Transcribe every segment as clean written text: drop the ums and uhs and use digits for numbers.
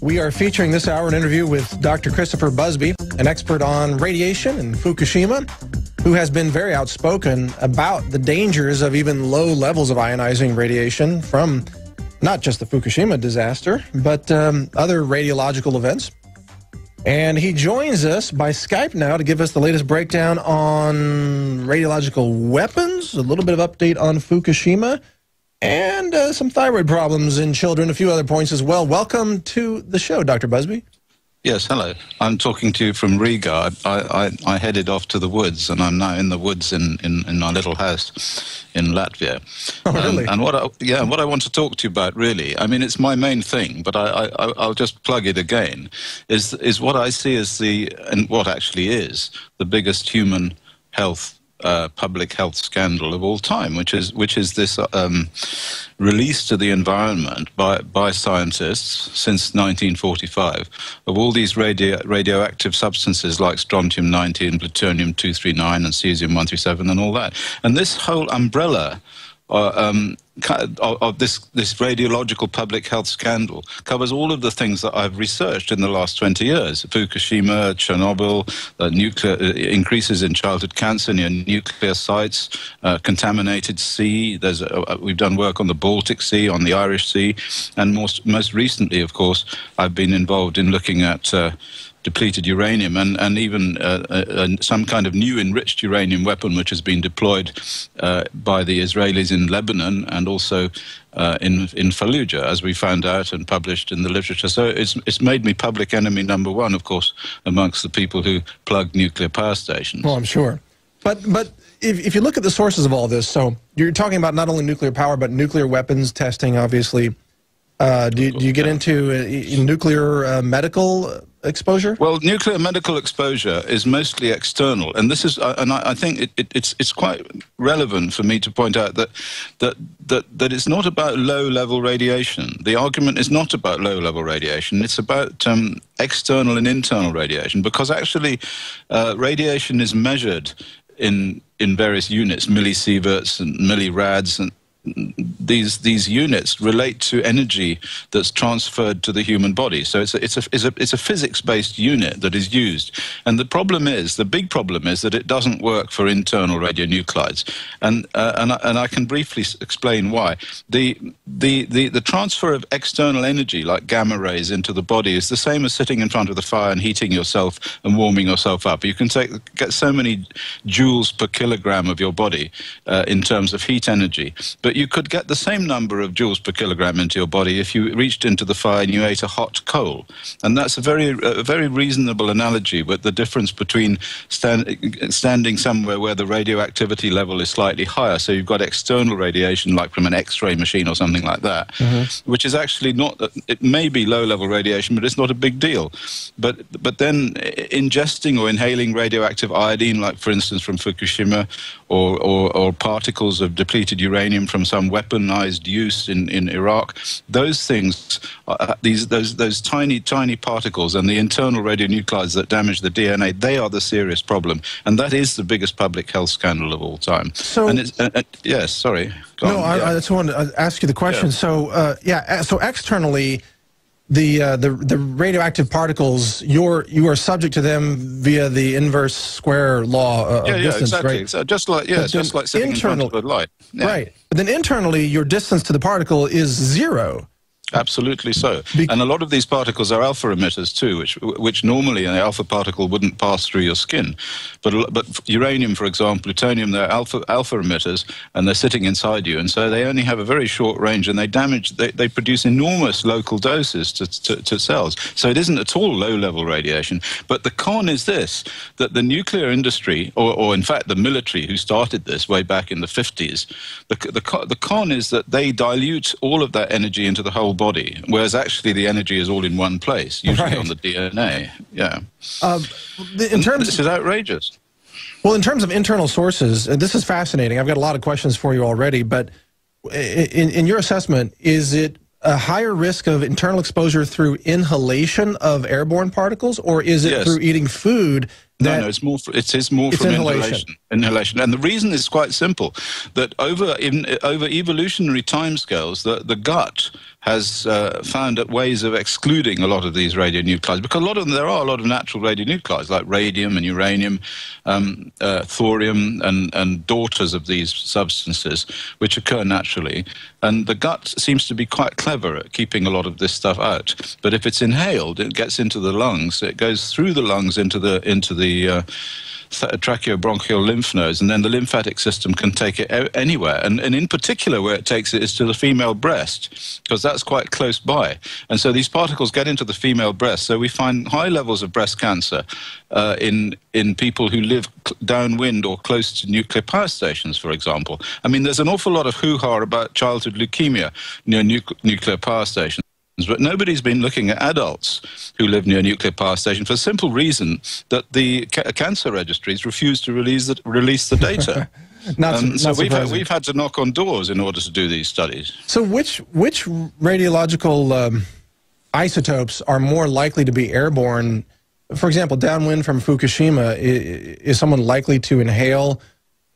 We are featuring this hour an interview with Dr. Christopher Busby, an expert on radiation in Fukushima, who has been very outspoken about the dangers of even low levels of ionizing radiation from not just the Fukushima disaster, but other radiological events. And he joins us by Skype now to give us the latest breakdown on radiological weapons, a little bit of update on Fukushima, and some thyroid problems in children, a few other points as well. Welcome to the show, Dr. Busby. Yes, hello. I'm talking to you from Riga. I headed off to the woods, and I'm now in the woods in my little house in Latvia. Oh, really? And what I want to talk to you about, really, I mean, it's my main thing, but I'll just plug it again, is what I see as and what actually is the biggest human health public health scandal of all time, which is this release to the environment by scientists since 1945 of all these radioactive substances like strontium-90 and plutonium-239 and cesium-137 and all that. And this whole umbrella of this radiological public health scandal covers all of the things that I've researched in the last 20 years. Fukushima, Chernobyl, nuclear increases in childhood cancer near nuclear sites, contaminated sea. We've done work on the Baltic Sea, on the Irish Sea, and most recently, of course, I've been involved in looking at depleted uranium and even some kind of new enriched uranium weapon which has been deployed by the Israelis in Lebanon and also in Fallujah, as we found out and published in the literature. So it's made me public enemy number one, of course, amongst the people who plug nuclear power stations. Well, I'm sure. But if you look at the sources of all this, so you're talking about not only nuclear power, but nuclear weapons testing, obviously. Do you get into nuclear medical exposure? Well, nuclear medical exposure is mostly external, and this is, and I think it's quite relevant for me to point out that it's not about low-level radiation. The argument is not about low-level radiation; it's about external and internal radiation, because actually, radiation is measured in various units, millisieverts and millirads, and these units relate to energy that's transferred to the human body. So it's a physics-based unit that is used. And the big problem is that it doesn't work for internal radionuclides. And I can briefly explain why. The transfer of external energy, like gamma rays, into the body is the same as sitting in front of the fire and heating yourself and warming yourself up. You can get so many joules per kilogram of your body in terms of heat energy. But you could get the same number of joules per kilogram into your body if you reached into the fire and you ate a hot coal. And that's a very reasonable analogy with the difference between standing somewhere where the radioactivity level is slightly higher. So you've got external radiation, like from an X-ray machine or something like that, which is actually not, it may be low-level radiation, but it's not a big deal. But then ingesting or inhaling radioactive iodine, like for instance from Fukushima, or particles of depleted uranium from some weaponized use in Iraq, those things, those tiny particles and the internal radionuclides that damage the DNA, they are the serious problem, and that is the biggest public health scandal of all time. So, and it's, yes, sorry. I just wanted to ask you the question. Yeah. So externally, the radioactive particles, you are subject to them via the inverse square law of distance, exactly. right? So just like just like sitting in front of a light. Yeah. Right. But then internally, your distance to the particle is zero. Absolutely so. And a lot of these particles are alpha emitters too, which normally an alpha particle wouldn't pass through your skin. But uranium, for example, plutonium, they're alpha emitters, and they're sitting inside you, and so they only have a very short range, and they produce enormous local doses to cells. So it isn't at all low-level radiation. But the con is this, that the nuclear industry, or in fact the military who started this way back in the 50s, the con is that they dilute all of that energy into the whole body, whereas actually the energy is all in one place, usually on the DNA. Yeah. This is outrageous. Well, in terms of internal sources, this is fascinating. I've got a lot of questions for you already, but in your assessment, is it a higher risk of internal exposure through inhalation of airborne particles, or is it through eating food No, it's more. It is more from inhalation. Inhalation, and the reason is quite simple: that over evolutionary timescales, the gut has found ways of excluding a lot of these radionuclides, because there are a lot of natural radionuclides like radium and uranium, thorium, and daughters of these substances, which occur naturally. And the gut seems to be quite clever at keeping a lot of this stuff out. But if it's inhaled, it gets into the lungs. It goes through the lungs into the tracheobronchial lymph nodes, and then the lymphatic system can take it anywhere. And in particular, where it takes it is to the female breast, because that's quite close by. And so these particles get into the female breast. So we find high levels of breast cancer in people who live downwind or close to nuclear power stations, for example. I mean, there's an awful lot of hoo-ha about childhood leukemia near nuclear power stations. But nobody's been looking at adults who live near a nuclear power station for the simple reason that the cancer registries refuse to release the data. So we've had to knock on doors in order to do these studies. So which radiological isotopes are more likely to be airborne? For example, downwind from Fukushima, is someone likely to inhale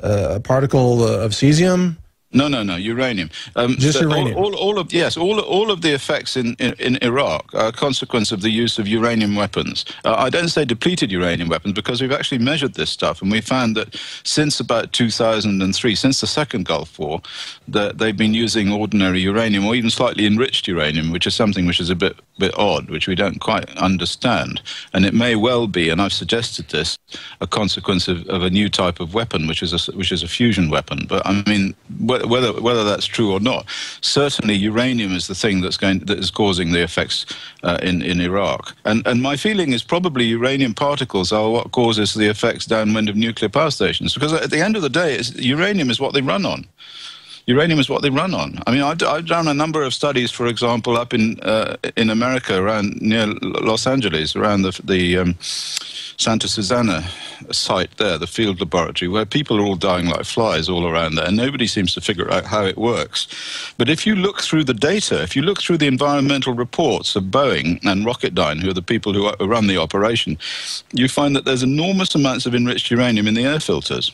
a particle of cesium? No, uranium. Just uranium. All of the effects in Iraq are a consequence of the use of uranium weapons. I don't say depleted uranium weapons, because we've actually measured this stuff, and we found that since about 2003, since the Second Gulf War, that they've been using ordinary uranium or even slightly enriched uranium, which is something which is a bit odd, which we don't quite understand. And it may well be, and I've suggested this, a consequence of a new type of weapon, which is a fusion weapon. But I mean, whether that's true or not, certainly uranium is the thing that is causing the effects in Iraq. And my feeling is probably uranium particles are what causes the effects downwind of nuclear power stations, because at the end of the day, uranium is what they run on. Uranium is what they run on. I mean, I've done a number of studies, for example, up in America, around near Los Angeles, around the Santa Susana site there, the field laboratory, where people are all dying like flies all around there, and nobody seems to figure out how it works. But if you look through the data, if you look through the environmental reports of Boeing and Rocketdyne, who are the people who run the operation, you find that there's enormous amounts of enriched uranium in the air filters.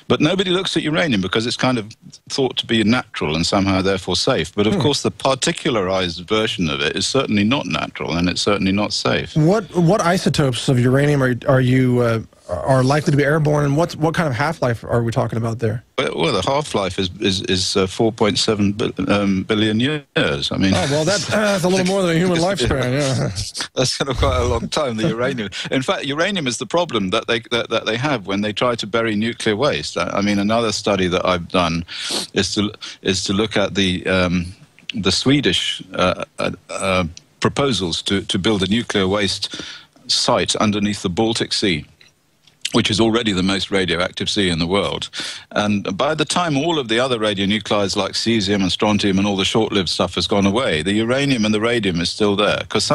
But nobody looks at uranium because it's kind of thought to be natural and somehow therefore safe. But of course, the particularized version of it is certainly not natural, and it's certainly not safe. What isotopes of uranium are likely to be airborne, and what kind of half-life are we talking about there? Well, the half-life is 4.7 billion years. I mean, oh, well, that's a little more than a human lifespan. Yeah, that's kind of quite a long time. The uranium. In fact, uranium is the problem that they have when they try to bury nuclear waste. I mean, another study that I've done is to look at the Swedish proposals to build a nuclear waste site underneath the Baltic Sea, which is already the most radioactive sea in the world. And by the time all of the other radionuclides like cesium and strontium and all the short-lived stuff has gone away, the uranium and the radium is still there, because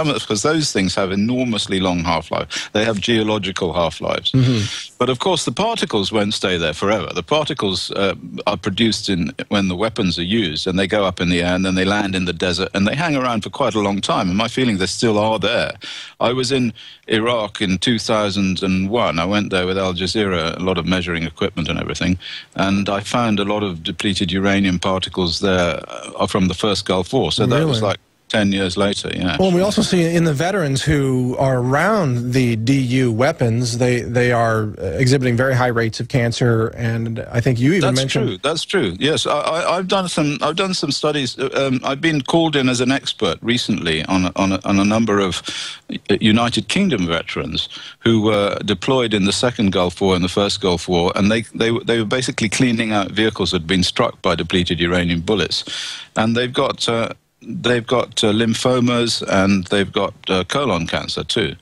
those things have enormously long half-life. They have geological half-lives. But of course, the particles won't stay there forever. The particles are produced when the weapons are used, and they go up in the air, and then they land in the desert, and they hang around for quite a long time. And my feeling, they still are there. I was in Iraq in 2001. I went there with Al Jazeera, a lot of measuring equipment and everything, and I found a lot of depleted uranium particles there from the first Gulf War. So that was like 10 years later, yeah. Well, we also see in the veterans who are around the DU weapons, they are exhibiting very high rates of cancer, and I think you even mentioned... That's true. Yes, I've done some studies. I've been called in as an expert recently on a number of United Kingdom veterans who were deployed in the second Gulf War and the first Gulf War, and they were basically cleaning out vehicles that had been struck by depleted uranium bullets, and they've got lymphomas, and they've got colon cancer too.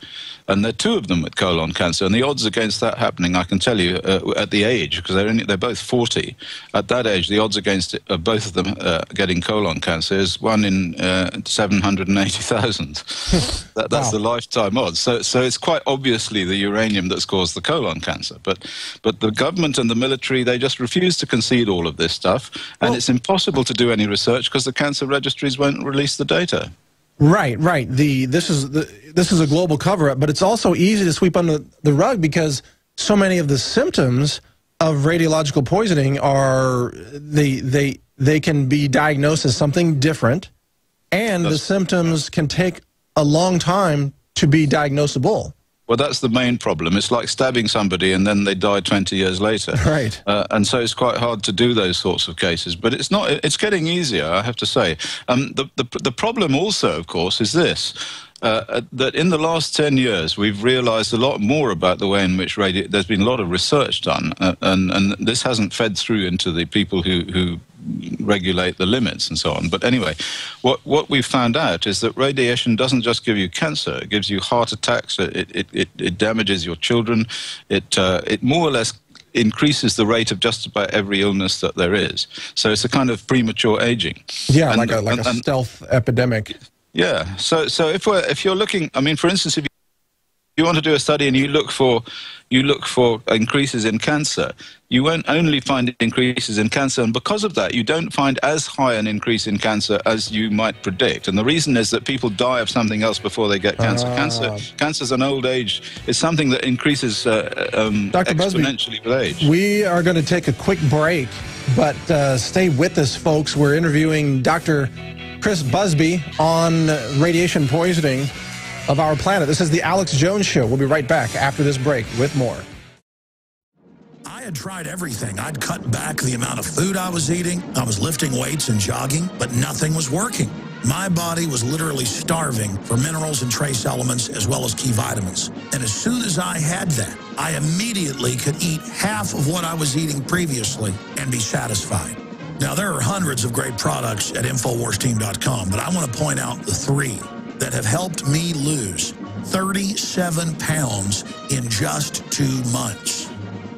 And there are two of them with colon cancer, and the odds against that happening, I can tell you, at the age, because they're both 40, at that age, the odds against both of them getting colon cancer is 1 in 780,000. That's wow. The lifetime odds. So it's quite obviously the uranium that's caused the colon cancer. But the government and the military, they just refuse to concede all of this stuff, and it's impossible to do any research because the cancer registries won't release the data. Right, right. This is a global cover-up, but it's also easy to sweep under the rug because so many of the symptoms of radiological poisoning are they can be diagnosed as something different, and the symptoms can take a long time to be diagnosable. Well, that's the main problem. It's like stabbing somebody and then they die 20 years later. Right. And so it's quite hard to do those sorts of cases. But it's not. It's getting easier, I have to say. The problem also, of course, is this. That in the last 10 years, we've realized a lot more about the way in which there's been a lot of research done, and this hasn't fed through into the people who regulate the limits and so on. But anyway, what we've found out is that radiation doesn't just give you cancer, it gives you heart attacks, it damages your children, it more or less increases the rate of just about every illness that there is. So it's a kind of premature aging. Yeah, like a stealth epidemic. Yeah. So if you're looking, I mean, for instance, if you want to do a study and you look for increases in cancer, you won't only find increases in cancer, and because of that, you don't find as high an increase in cancer as you might predict. And the reason is that people die of something else before they get cancer. Cancer's an old age. It's something that increases exponentially with age. We are going to take a quick break, but stay with us, folks. We're interviewing Dr. Chris Busby on radiation poisoning of our planet. This is the Alex Jones Show. We'll be right back after this break with more. I had tried everything. I'd cut back the amount of food I was eating. I was lifting weights and jogging, but nothing was working. My body was literally starving for minerals and trace elements as well as key vitamins. And as soon as I had that, I immediately could eat half of what I was eating previously and be satisfied. Now, there are hundreds of great products at InfoWarsTeam.com, but I want to point out the 3 that have helped me lose 37 pounds in just 2 months.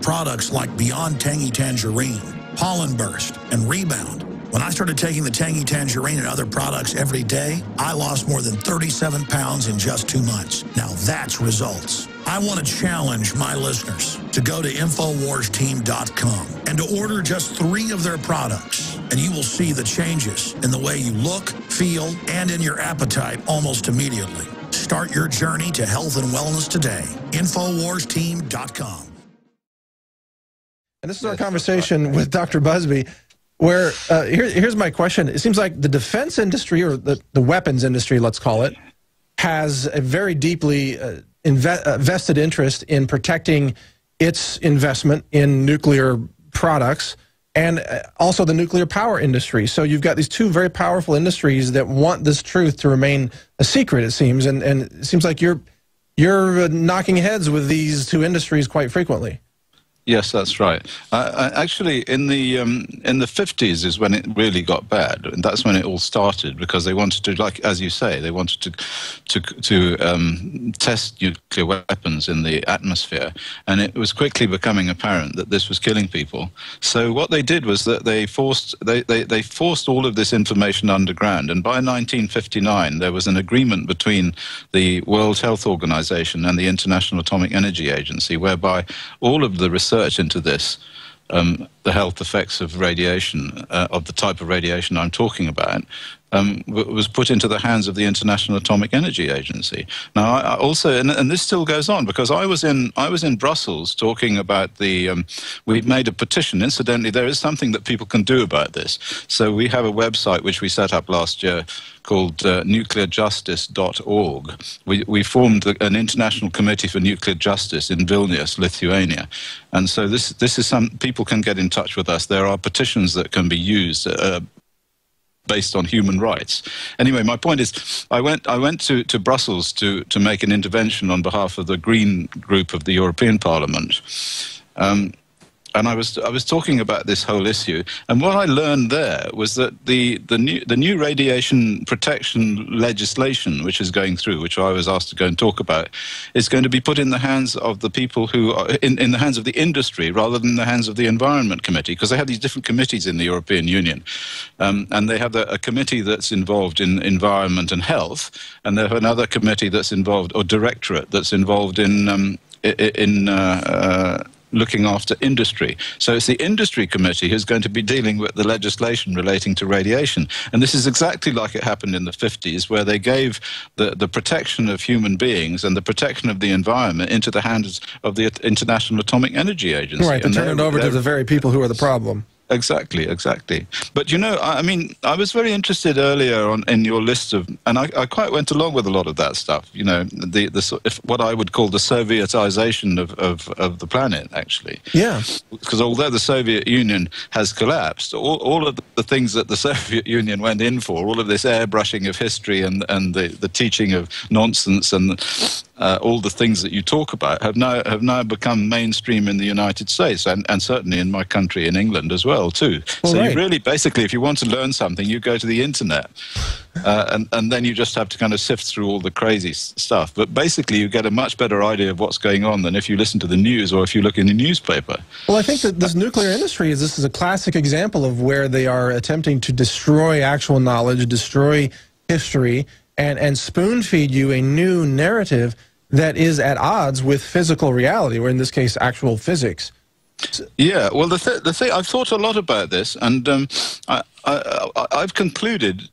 Products like Beyond Tangy Tangerine, Pollen Burst, and Rebound. When I started taking the Tangy Tangerine and other products every day, I lost more than 37 pounds in just 2 months. Now that's results. I want to challenge my listeners to go to InfoWarsTeam.com and to order just 3 of their products, and you will see the changes in the way you look, feel, and in your appetite almost immediately. Start your journey to health and wellness today. InfoWarsTeam.com. And this is our conversation with Dr. Busby, where here's my question. It seems like the defense industry, or the weapons industry, let's call it, has a very deeply vested interest in protecting its investment in nuclear products and also the nuclear power industry. So you've got these 2 very powerful industries that want this truth to remain a secret, it seems, and it seems like you're knocking heads with these 2 industries quite frequently. Yes, that's right. Actually, in the 50s is when it really got bad, and that's when it all started, because they wanted to, like as you say, they wanted to test nuclear weapons in the atmosphere, and it was quickly becoming apparent that this was killing people. So what they did was that they forced all of this information underground, and by 1959 there was an agreement between the World Health Organization and the International Atomic Energy Agency, whereby all of the research into this, the health effects of radiation, of the type of radiation I'm talking about, was put into the hands of the International Atomic Energy Agency. Now, I also, and this still goes on, because I was in Brussels talking about we've made a petition. Incidentally, there is something that people can do about this. So we have a website which we set up last year called nuclearjustice.org. We formed an international committee for nuclear justice in Vilnius, Lithuania. And so this is people can get in touch with us. There are petitions that can be used based on human rights. Anyway, my point is, I went to Brussels to make an intervention on behalf of the Green group of the European Parliament. And I was talking about this whole issue, and what I learned there was that the new radiation protection legislation, which is going through, which I was asked to go and talk about, is going to be put in the hands of the people who are in the hands of the industry rather than the hands of the Environment Committee, because they have these different committees in the European Union, and they have a committee that's involved in environment and health, and they have another committee that's involved, or directorate that's involved in looking after industry. So it's the industry committee who's going to be dealing with the legislation relating to radiation. And this is exactly like it happened in the 50s, where they gave the protection of human beings and the protection of the environment into the hands of the International Atomic Energy Agency. Right, to turn it over to the very people who are the problem. Exactly, exactly. But, you know, I mean, I was very interested earlier in your list of, and I quite went along with a lot of that stuff, you know, what I would call the Sovietization of the planet, actually. Yeah. Because although the Soviet Union has collapsed, all of the things that the Soviet Union went in for, all of this airbrushing of history and the teaching of nonsense and all the things that you talk about have now become mainstream in the United States and certainly in my country, in England as well, too. Well, so right. you really, basically, if you want to learn something, you go to the internet. And then you just have to kind of sift through all the crazy stuff. But basically, you get a much better idea of what's going on than if you listen to the news or if you look in the newspaper. Well, I think that this nuclear industry this is a classic example of where they are attempting to destroy actual knowledge, destroy history, and spoon-feed you a new narrative that is at odds with physical reality, or in this case, actual physics. Yeah, well, the thing, I've thought a lot about this, and I've concluded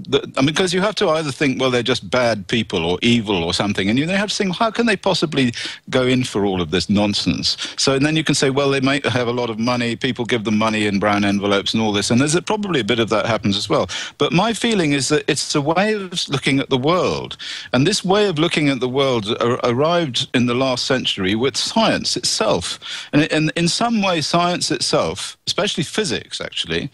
that, I mean, because you have to either think, well, they're just bad people or evil or something, and you then have to think, how can they possibly go in for all of this nonsense? So, and then you can say, well, they might have a lot of money, people give them money in brown envelopes and all this, and there's probably a bit of that happens as well. But my feeling is that it's a way of looking at the world, and this way of looking at the world arrived in the last century with science itself. And in some way, science itself, especially physics, actually,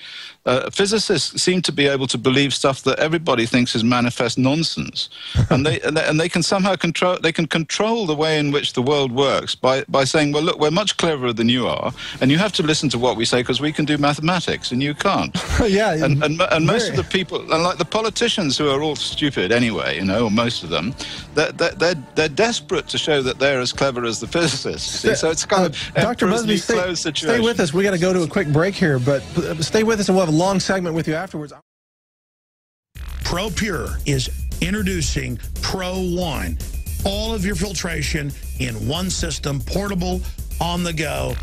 physicists seem to be able to believe stuff that everybody thinks is manifest nonsense, and they can somehow control the way in which the world works by saying, well, look, we're much cleverer than you are, and you have to listen to what we say because we can do mathematics and you can't. Yeah, and most of the people, and like the politicians who are all stupid anyway, you know, or most of them, they're desperate to show that they're as clever as the physicists. See? So it's kind of Dr. Busby, stay with us. We got to go to a quick break here, but stay with us, and we'll have a long segment with you afterwards. ProPure is introducing Pro One. All of your filtration in one system, portable, on the go.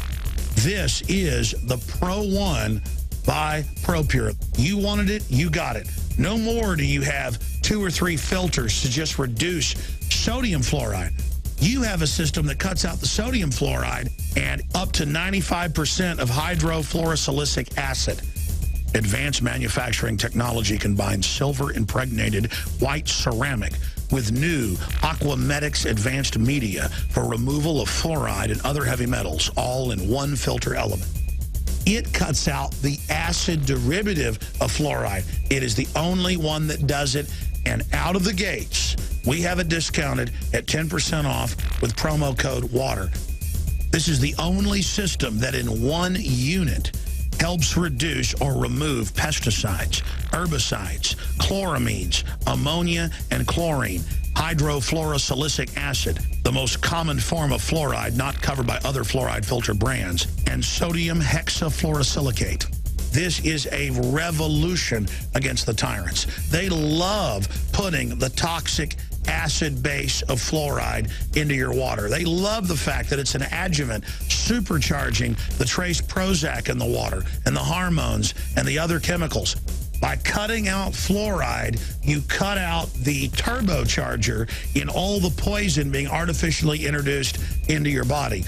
This is the Pro One by ProPure. You wanted it, you got it. No more do you have 2 or 3 filters to just reduce sodium fluoride. You have a system that cuts out the sodium fluoride and up to 95% of hydrofluorosilicic acid. Advanced manufacturing technology combines silver-impregnated white ceramic with new Aquamedics advanced media for removal of fluoride and other heavy metals, all in one filter element. It cuts out the acid derivative of fluoride. It is the only one that does it, and out of the gates, we have it discounted at 10% off with promo code WATER. This is the only system that in one unit helps reduce or remove pesticides, herbicides, chloramines, ammonia, and chlorine, hydrofluorosilicic acid, the most common form of fluoride not covered by other fluoride filter brands, and sodium hexafluorosilicate. This is a revolution against the tyrants. They love putting the toxic acid base of fluoride into your water. They love the fact that it's an adjuvant supercharging the trace Prozac in the water and the hormones and the other chemicals. By cutting out fluoride, you cut out the turbocharger in all the poison being artificially introduced into your body.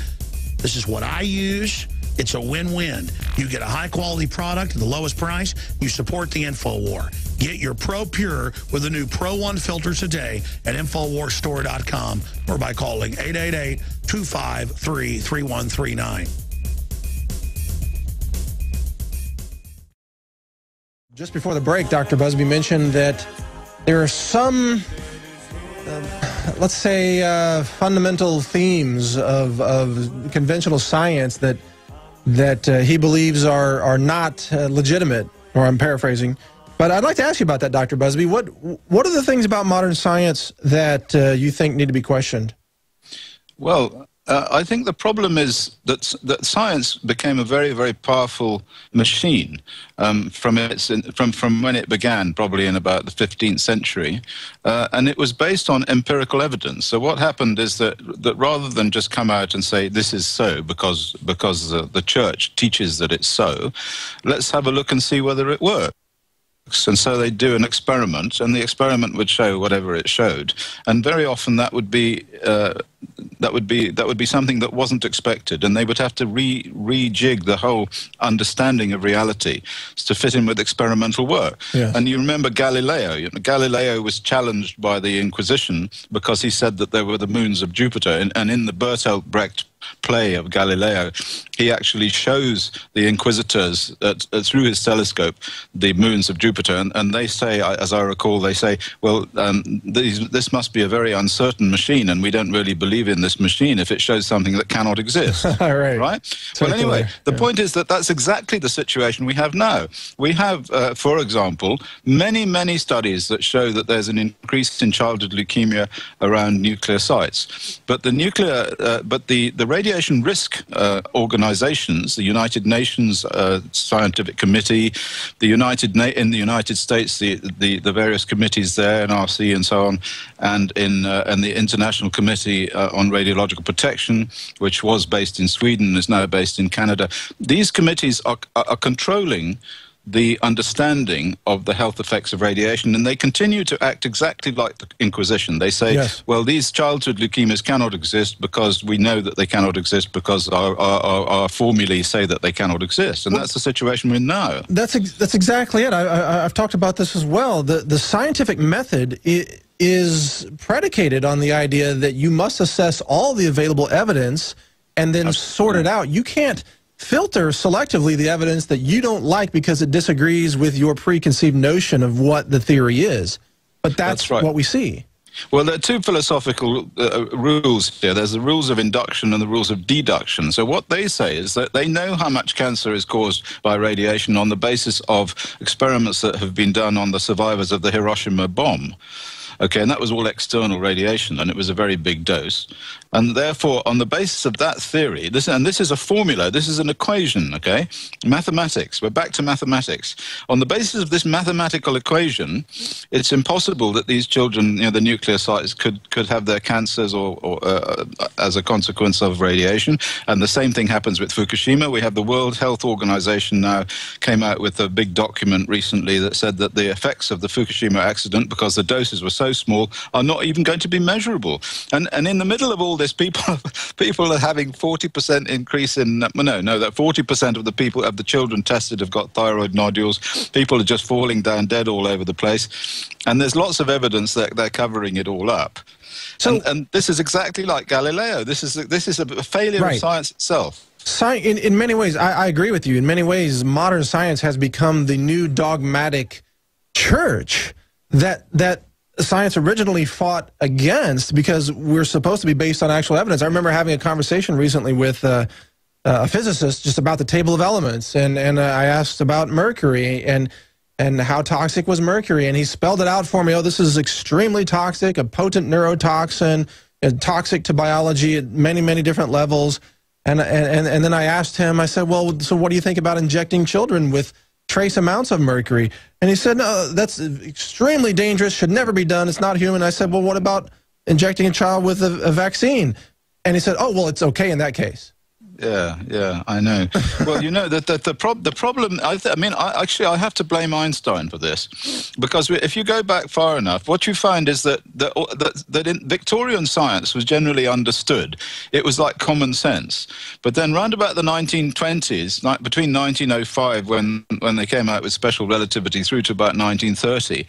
This is what I use. It's a win-win. You get a high-quality product at the lowest price. You support the InfoWar. Get your ProPure with the new Pro One filters today at InfoWarsStore.com or by calling 888-253-3139. Just before the break, Dr. Busby mentioned that there are some, let's say, fundamental themes of conventional science that he believes are not legitimate, or I'm paraphrasing. But I'd like to ask you about that, Dr. Busby. What are the things about modern science that you think need to be questioned? Well, I think the problem is that science became a very, very powerful machine from when it began, probably in about the 15th century, and it was based on empirical evidence. So what happened is that rather than just come out and say this is so because the church teaches that it's so, let's have a look and see whether it works. And so they do an experiment, and the experiment would show whatever it showed. And very often that would be something that wasn't expected, and they would have to rejig the whole understanding of reality to fit in with experimental work. Yes. And you remember Galileo. Galileo was challenged by the Inquisition because he said that there were the moons of Jupiter, and in the Bertolt Brecht play of Galileo, he actually shows the inquisitors through his telescope the moons of Jupiter, and they say, as I recall, they say, well, this must be a very uncertain machine, and we don't really believe in this machine if it shows something that cannot exist. Right? So well, anyway, the point is that that's exactly the situation we have now. We have, for example, many studies that show that there's an increase in childhood leukemia around nuclear sites, but the radiation risk organizations, the United Nations Scientific Committee, in the United States, the various committees there, NRC and so on, and the International Committee on Radiological Protection, which was based in Sweden, is now based in Canada. These committees are controlling the understanding of the health effects of radiation, and they continue to act exactly like the Inquisition. They say, yes, well, these childhood leukemias cannot exist because we know that they cannot exist because our formulae say that they cannot exist, and that's the situation we're in now. That's exactly it. I've talked about this as well. The scientific method is predicated on the idea that you must assess all the available evidence and then sort it out. You can't filter selectively the evidence that you don't like because it disagrees with your preconceived notion of what the theory is. But that's right. What we see. Well, there are two philosophical rules here. There's the rules of induction and the rules of deduction. So what they say is that they know how much cancer is caused by radiation on the basis of experiments that have been done on the survivors of the Hiroshima bomb. Okay, and that was all external radiation, and it was a very big dose. And therefore, on the basis of that theory, this is a formula, this is an equation, okay? Mathematics, we're back to mathematics. On the basis of this mathematical equation, it's impossible that these children, the nuclear sites, could have their cancers or as a consequence of radiation. And the same thing happens with Fukushima. We have the World Health Organization now came out with a big document recently that said that the effects of the Fukushima accident, because the doses were so small, are not even going to be measurable. And in the middle of all this, people are having 40% increase in that 40% of the children tested have got thyroid nodules. People are just falling down dead all over the place, and there's lots of evidence that they're covering it all up. So, and this is exactly like Galileo. This is a failure of science itself. In many ways, I agree with you. In many ways, modern science has become the new dogmatic church that science originally fought against, because we're supposed to be based on actual evidence. I remember having a conversation recently with a physicist just about the table of elements, and I asked about mercury and how toxic was mercury, and he spelled it out for me. Oh, this is extremely toxic, a potent neurotoxin, toxic to biology at many different levels. And then I asked him, I said, well, so what do you think about injecting children with trace amounts of mercury? And he said, no, that's extremely dangerous, should never be done, it's not human. I said, well, what about injecting a child with a vaccine? And he said, oh, well, it's okay in that case. Yeah, I know. Well, the problem, I have to blame Einstein for this, because if you go back far enough, what you find is that in Victorian science was generally understood. It was like common sense. But then round about the 1920s, between 1905, when they came out with special relativity, through to about 1930,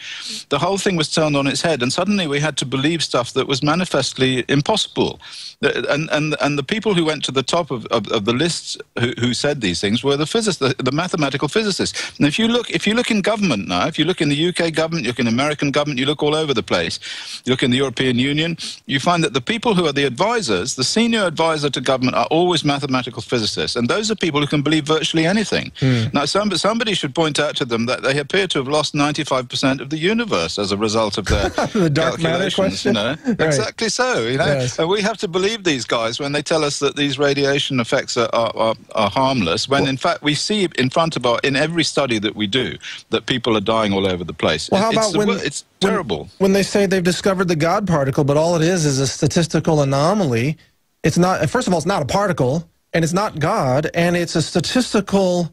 the whole thing was turned on its head, and suddenly we had to believe stuff that was manifestly impossible. And the people who went to the top of of the lists who said these things were the mathematical physicists. And if you look in government now, if you look in the UK government, you look in American government, you look all over the place, you look in the European Union, you find that the people who are the advisors, the senior advisor to government, are always mathematical physicists. And those are people who can believe virtually anything. Now, somebody should point out to them that they appear to have lost 95% of the universe as a result of their the dark matter question. You know? Right. Exactly so. You know, yes. And we have to believe these guys when they tell us that these radiation effects are harmless. When in fact we see in front of in every study that we do that people are dying all over the place. Well, how about it's terrible when they say they've discovered the God particle, but all it is a statistical anomaly. It's not. First of all, it's not a particle, and it's not God, and it's a statistical.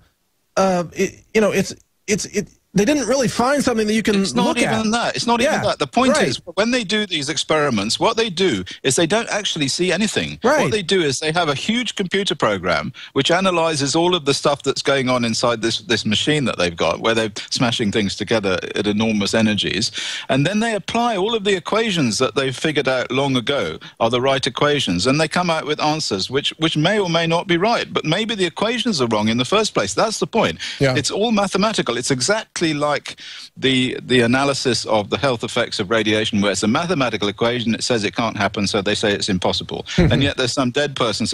They didn't really find something that you can look at. It's not even that. It's not even that. The point is, when they do these experiments, what they do is they don't actually see anything. Right. What they do is they have a huge computer program which analyzes all of the stuff that's going on inside this machine that they've got, where they're smashing things together at enormous energies. And then they apply all of the equations that they've figured out long ago are the right equations. And they come out with answers which may or may not be right. But maybe the equations are wrong in the first place. That's the point. Yeah. It's all mathematical. It's exactly like the analysis of the health effects of radiation, where it's a mathematical equation. It says it can't happen, so they say it's impossible. And yet there's some dead person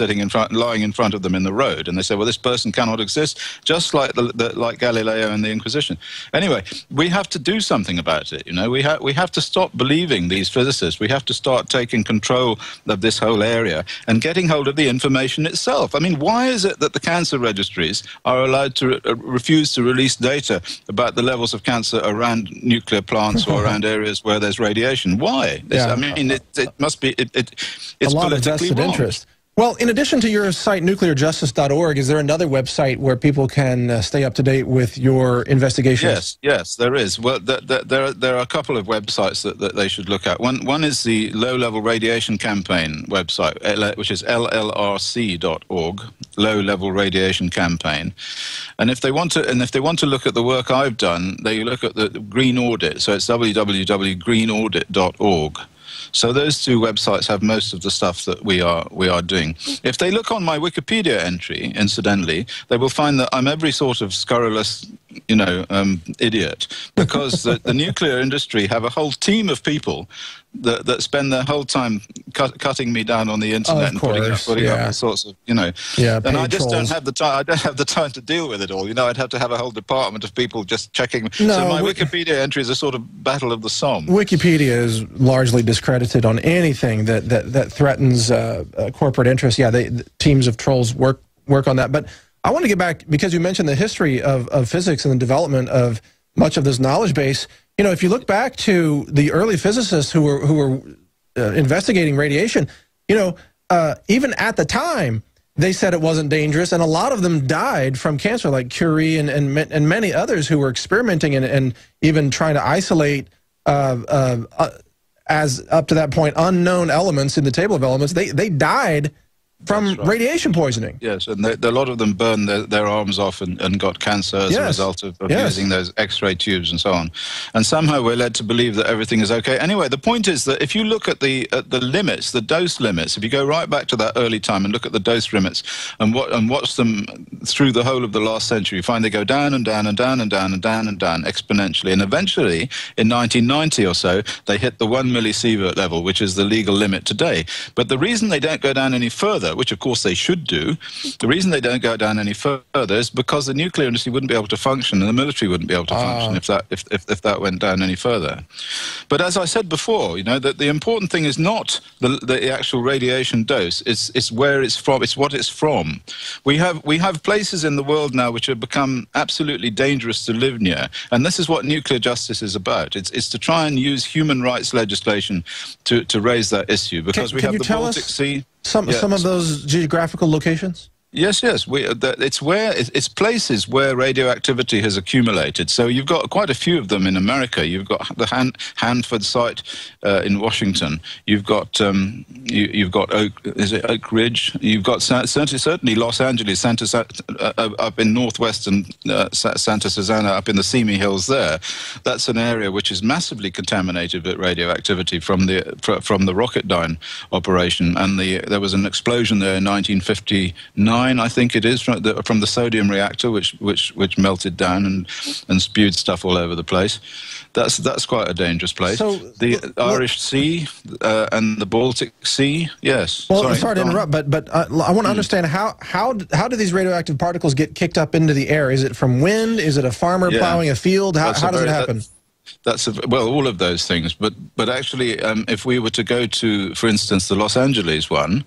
lying in front of them in the road, and they say, well, this person cannot exist, just like like Galileo and the Inquisition. Anyway, we have to do something about it. You know, we have to stop believing these physicists. We have to start taking control of this whole area and getting hold of the information itself. I mean, why is it that the cancer registries are allowed to refuse to release data about the levels of cancer around nuclear plants or around areas where there's radiation? Why? I mean, it must be it's a lot of vested interest. Well, in addition to your site, nuclearjustice.org, is there another website where people can stay up to date with your investigations? Yes, there is. Well, there are a couple of websites that they should look at. One is the Low Level Radiation Campaign website, which is llrc.org, Low Level Radiation Campaign. And if they want to look at the work I've done, they look at the Green Audit. So it's www.greenaudit.org. So those two websites have most of the stuff that we are doing. If they look on my Wikipedia entry, incidentally, they will find that I'm every sort of scurrilous, idiot, because the nuclear industry have a whole team of people that spend their whole time cutting me down on the internet and putting up all sorts of, and I just don't have the time. I don't have the time to deal with it all. I'd have to have a whole department of people just checking. So my Wikipedia entry is a sort of battle of the Somme. Wikipedia is largely discredited on anything that threatens corporate interests. Yeah, teams of trolls work on that. But I want to get back, because you mentioned the history of physics and the development of much of this knowledge base. If you look back to the early physicists who were investigating radiation, even at the time, they said it wasn't dangerous, and a lot of them died from cancer, like Curie and many others who were experimenting and even trying to isolate, as up to that point, unknown elements in the table of elements. They died from radiation poisoning. Yes, and a lot of them burned their arms off and got cancer as a result of using those X-ray tubes and so on. And somehow we're led to believe that everything is okay. Anyway, the point is that if you look at the limits, the dose limits, if you go right back to that early time and look at the dose limits and watch them through the whole of the last century, you find they go down and down and down and down and down and down exponentially. And eventually, in 1990 or so, they hit the 1 millisievert level, which is the legal limit today. But the reason they don't go down any further, which of course they should do, the reason they don't go down any further is because the nuclear industry wouldn't be able to function and the military wouldn't be able to function if that went down any further. But as I said before, that the important thing is not the actual radiation dose, it's where it's from, it's what it's from. We have places in the world now which have become absolutely dangerous to live near, and this is what nuclear justice is about. It's to try and use human rights legislation to raise that issue, because we have the Baltic Sea. Some of those geographical locads? Yes. It's places where radioactivity has accumulated. So you've got quite a few of them in America. You've got the Hanford site in Washington. You've got Oak Ridge? You've got certainly Los Angeles, up in northwestern Santa Susana, up in the Simi Hills there. That's an area which is massively contaminated with radioactivity from the Rocketdyne operation. And there was an explosion there in 1959. 39, I think it is, from the sodium reactor, which melted down and spewed stuff all over the place. That's quite a dangerous place. So, the Irish Sea and the Baltic Sea, yes. Well, sorry to interrupt, but I want to understand how do these radioactive particles get kicked up into the air? Is it from wind? Is it a farmer plowing a field? How does it happen? Well, all of those things. But actually, if we were to go to, for instance, the Los Angeles one,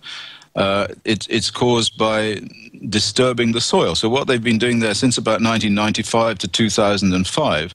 it's caused by disturbing the soil. So what they've been doing there since about 1995 to 2005,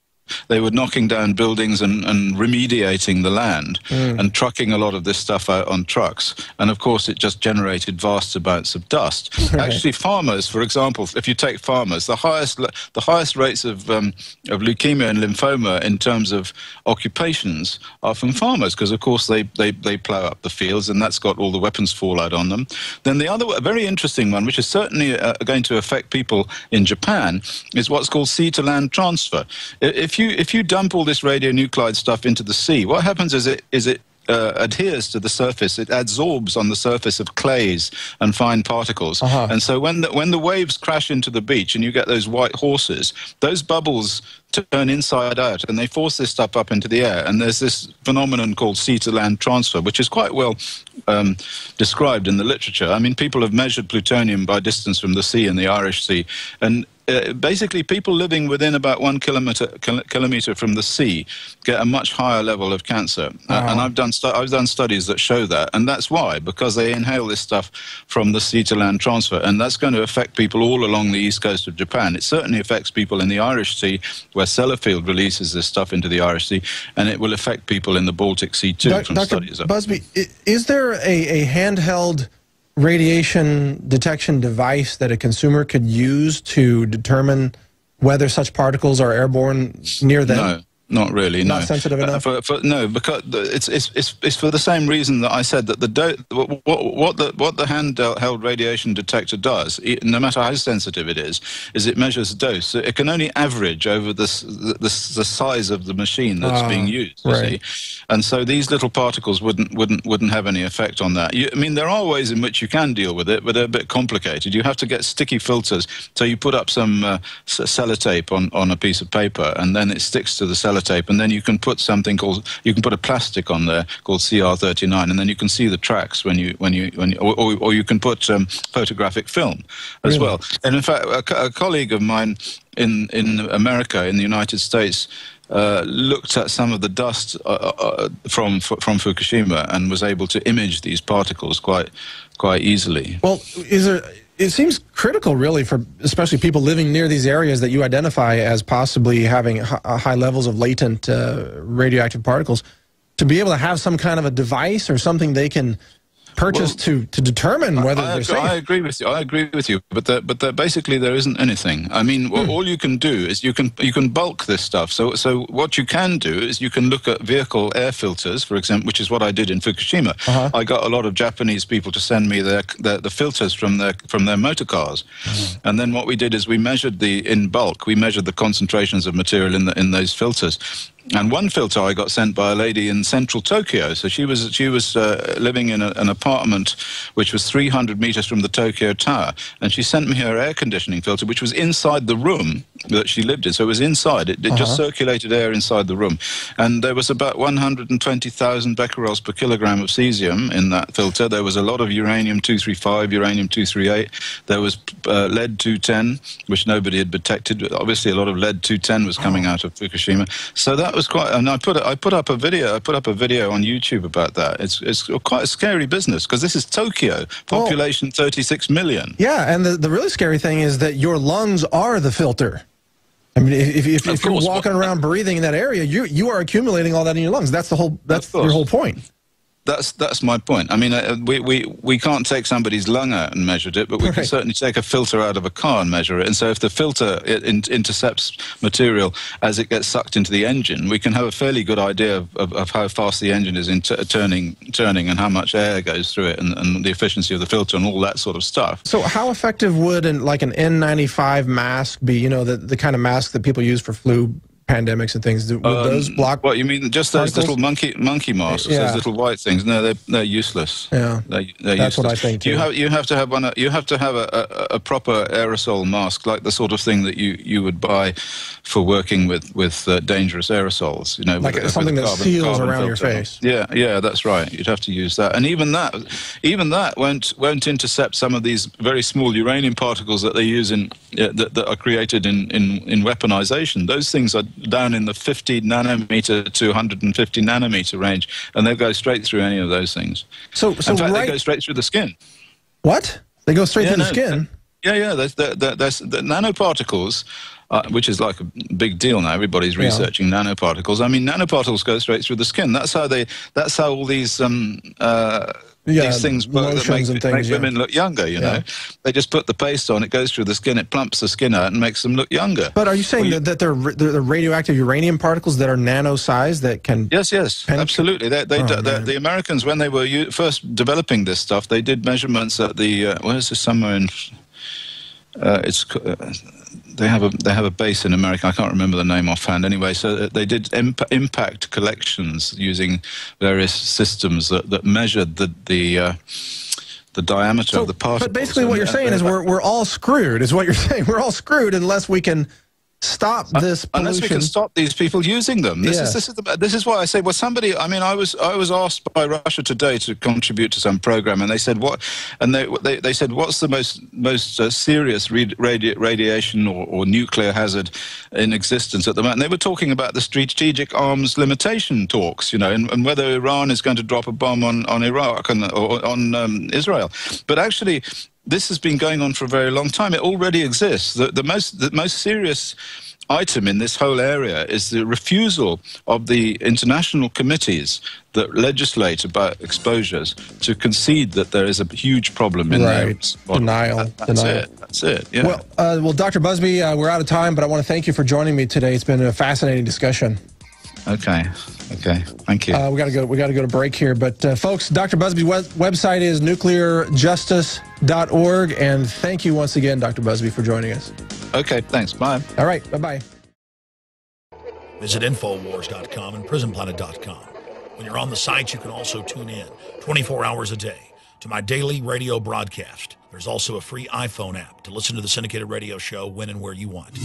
they were knocking down buildings and remediating the land and trucking a lot of this stuff out on trucks. And of course, it just generated vast amounts of dust. Actually, farmers, for example, if you take farmers, the highest rates of leukemia and lymphoma in terms of occupations are from farmers, because of course they plough up the fields, and that's got all the weapons fallout on them. Then the other very interesting one, which is certainly going to affect people in Japan, is what's called sea-to-land transfer. If you dump all this radionuclide stuff into the sea, what happens is it adheres to the surface. It adsorbs on the surface of clays and fine particles. And so when the waves crash into the beach and you get those white horses, those bubbles turn inside out and they force this stuff up into the air. And there's this phenomenon called sea-to-land transfer, which is quite well described in the literature. I mean, people have measured plutonium by distance from the sea in the Irish Sea, and basically people living within about 1 kilometer from the sea get a much higher level of cancer. And I've done studies that show that, and that's why, because they inhale this stuff from the sea-to-land transfer, and that's going to affect people all along the east coast of Japan. It certainly affects people in the Irish Sea, where Sellafield releases this stuff into the Irish Sea, and it will affect people in the Baltic Sea too, from studies. Dr. Busby, is there a handheld radiation detection device that a consumer could use to determine whether such particles are airborne near them? No. Not really, no. Not sensitive enough? No, because it's for the same reason that I said that what the handheld radiation detector does, no matter how sensitive it is it measures dose. So it can only average over the size of the machine that's being used. You see? And so these little particles wouldn't have any effect on that. I mean, there are ways in which you can deal with it, but they're a bit complicated. You have to get sticky filters. So you put up some sellotape on a piece of paper, and then it sticks to the sellotape, and then you can put a plastic on there called CR39, and then you can see the tracks or you can put photographic film as well. And in fact, a colleague of mine in America, in the United States, looked at some of the dust from Fukushima and was able to image these particles quite easily. Well, it seems critical, really, for especially people living near these areas that you identify as possibly having high levels of latent radioactive particles, to be able to have some kind of a device or something they can purchase to determine whether they're safe. I agree with you. But basically there isn't anything. I mean, all you can do is you can bulk this stuff. So what you can do is you can look at vehicle air filters, for example, which is what I did in Fukushima. I got a lot of Japanese people to send me the filters from their motor cars, and then what we did is we measured in bulk. We measured the concentrations of material in those filters. And one filter I got sent by a lady in central Tokyo. So she was living in an apartment which was 300 meters from the Tokyo Tower, and she sent me her air conditioning filter, which was inside the room that she lived in. So it was inside. It just circulated air inside the room, and there was about 120,000 becquerels per kilogram of cesium in that filter. There was a lot of uranium-235, uranium-238. There was lead-210, which nobody had detected. Obviously, a lot of lead-210 was coming out of Fukushima. So that was quite, and I put up a video on YouTube about that. It's quite a scary business, because this is Tokyo, population 36 million. Yeah, and the really scary thing is that your lungs are the filter. I mean, if you're walking around breathing in that area, you are accumulating all that in your lungs. That's your whole point. That's my point. I mean, we can't take somebody's lung out and measure it, but we can certainly take a filter out of a car and measure it. And so if the filter intercepts material as it gets sucked into the engine, we can have a fairly good idea of how fast the engine is turning and how much air goes through it, and the efficiency of the filter and all that sort of stuff. So how effective would an N95 mask be, you know, the kind of mask that people use for flu pandemics and things. Would those block? What you mean? Just those particles? little monkey masks, those little white things? No, they're useless. Yeah, they're that's useless. what I think too. You have to have one. You have to have a proper aerosol mask, like the sort of thing that you would buy for working with dangerous aerosols. You know, like something that seals around your face. Yeah, that's right. You'd have to use that, and even that won't intercept some of these very small uranium particles that they use that are created in weaponization. Those things are down in the 50 nanometer to 150 nanometer range, and they'll go straight through any of those things. So in fact, they go straight through the skin. What? They go straight through the skin? Yeah. There's the nanoparticles, which is like a big deal now. Everybody's researching nanoparticles. I mean, nanoparticles go straight through the skin. That's how all these these things that make women look younger, you know. They just put the paste on, it goes through the skin, it plumps the skin out and makes them look younger. But are you saying that they're radioactive uranium particles that are nano-sized that can... Yes, absolutely. The Americans, when they were first developing this stuff, they did measurements at the... where's this, somewhere in... They have a base in America. I can't remember the name offhand. Anyway, so they did impact collections using various systems that measured the diameter of the particles. But basically, what you're saying is we're all screwed. Is what you're saying? We're all screwed unless we can stop this pollution. Unless we can stop these people using them. This is why I say, well, somebody, I mean, I was asked by Russia Today to contribute to some program, and they said what, and they said, what's the most serious radiation or nuclear hazard in existence at the moment? And they were talking about the strategic arms limitation talks, you know, and whether Iran is going to drop a bomb on Iraq or on Israel. But actually, this has been going on for a very long time. It already exists. The most serious item in this whole area is the refusal of the international committees that legislate about exposures to concede that there is a huge problem in there. Denial. That's it. Yeah. Well, Dr. Busby, we're out of time, but I want to thank you for joining me today. It's been a fascinating discussion. Okay. Thank you. We got to go to break here, but folks, Dr. Busby's website is nuclearjustice.org, and thank you once again, Dr. Busby, for joining us. Okay, thanks. Bye. All right, bye-bye. Visit Infowars.com and PrisonPlanet.com. When you're on the site, you can also tune in 24 hours a day to my daily radio broadcast. There's also a free iPhone app to listen to the syndicated radio show when and where you want.